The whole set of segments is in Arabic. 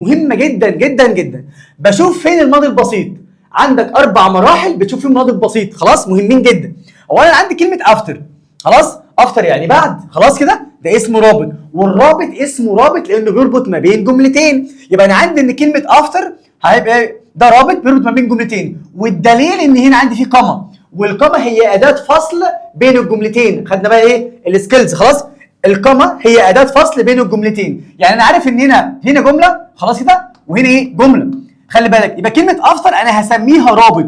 مهمه جدا جدا جدا. بشوف فين الماضي البسيط. عندك 4 مراحل بتشوف فيهم الماضي البسيط، خلاص مهمين جدا. اولا عندي كلمه افتر، خلاص افتر يعني بعد، خلاص كده ده اسمه رابط، والرابط اسمه رابط لانه بيربط ما بين جملتين. يبقى انا عندي ان كلمه افتر هيبقى ده رابط بيربط ما بين جملتين، والدليل ان هنا عندي فيه كوما، والكوما هي اداه فصل بين الجملتين. خدنا بقى ايه السكيلز، خلاص الكوما هي اداه فصل بين الجملتين. يعني انا عارف ان هنا جمله، خلاص كده، وهنا ايه جمله. خلي بالك، يبقى كلمه افتر انا هسميها رابط.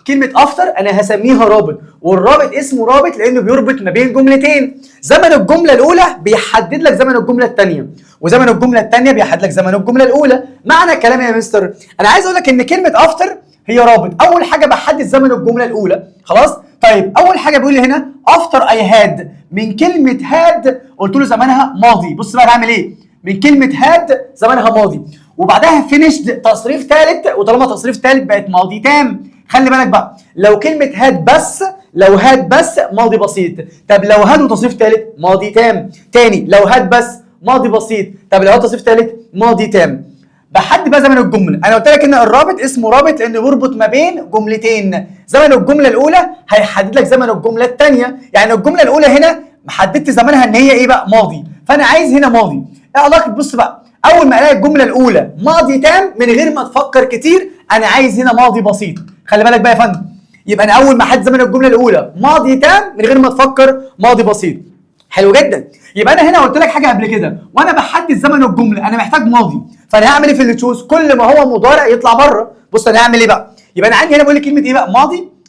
كلمه افتر انا هسميها رابط، والرابط اسمه رابط لانه بيربط ما بين جملتين. زمن الجمله الاولى بيحدد لك زمن الجمله الثانيه، وزمن الجمله الثانيه بيحدد لك زمن الجمله الاولى. معنى كلامي يا مستر، انا عايز اقول لك ان كلمه افتر هي رابط. اول حاجه بحدد زمن الجمله الاولى، خلاص. طيب اول حاجه بيقول لي هنا افتر اي هاد، من كلمه هاد قلت له زمانها ماضي. بص بقى هعمل ايه، من كلمه هاد زمانها ماضي، وبعدها فينيشد تصريف ثالث، وطالما تصريف ثالث بقت ماضي تام. خلي بالك بقى، لو كلمه هاد بس، لو هاد بس ماضي بسيط. طب لو هاد وتصريف ثالث ماضي تام. تاني لو هاد بس ماضي بسيط. طب لو هاد تصريف ثالث ماضي تام. بحدد بقى زمن الجمله. انا قلت لك ان الرابط اسمه رابط لانه بيربط ما بين جملتين. زمن الجمله الاولى هيحدد لك زمن الجمله الثانيه. يعني الجمله الاولى هنا حددت زمنها ان هي ايه بقى ماضي، فانا عايز هنا ماضي. ايه علاقه؟ بص بقى، اول ما الاقي الجمله الاولى ماضي تام من غير ما تفكر كتير، انا عايز هنا ماضي بسيط. خلي بالك بقى يا فندم، يبقى انا اول ما احدد زمن الجمله الاولى ماضي تام من غير ما تفكر ماضي بسيط. حلو جدا. يبقى انا هنا قلت لك حاجه قبل كده، وانا بحدد زمن الجمله انا محتاج ماضي، فانا هعمل ايه في اللي تشوز؟ كل ما هو مضارع يطلع بره. بص انا هعمل ايه بقى، يبقى انا عندي هنا بقول لي كلمه ايه بقى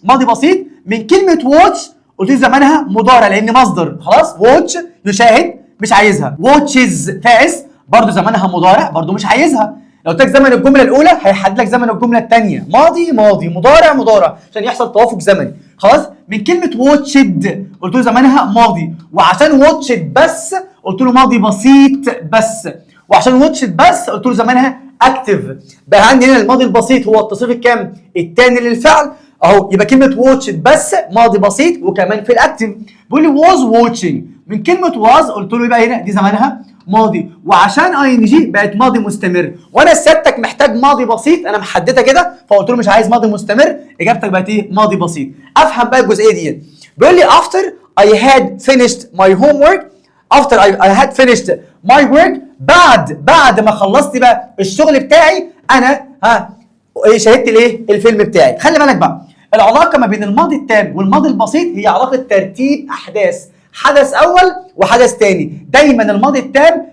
ماضي بسيط. من كلمه واتش قلت لي زمانها مضارع لان مصدر، خلاص. واتش يشاهد، مش عايزها. واتشز فائز برضو زمانها مضارع، برضو مش عايزها. لو قلت لك زمن الجمله الاولى هيحدد لك زمن الجمله الثانيه ماضي مضارع عشان يحصل توافق زمني، خلاص. من كلمه واتشد قلت له زمانها ماضي، وعشان واتشد بس قلت له ماضي بسيط بس، وعشان واتشد بس قلت له زمانها اكتف. بقى عندي هنا الماضي البسيط هو التصريف الكام؟ الثاني للفعل اهو. يبقى كلمه واتشد بس ماضي بسيط، وكمان في الاكتف. بيقول لي واز واتشنج، من كلمه واز قلت له يبقى هنا دي زمانها ماضي، وعشان اي ان جي بقت ماضي مستمر. وانا سيادتك محتاج ماضي بسيط، انا محددها كده، فقلت له مش عايز ماضي مستمر. اجابتك بقت ايه؟ ماضي بسيط. افهم بقى الجزئيه دي. بيقول لي after I had finished my homework، after I had finished my work، بعد ما خلصت بقى الشغل بتاعي انا شاهدت الايه؟ الفيلم بتاعي. خلي بالك بقى، العلاقه ما بين الماضي التام والماضي البسيط هي علاقه ترتيب احداث، حدث اول وحدث ثاني. دايما الماضي التام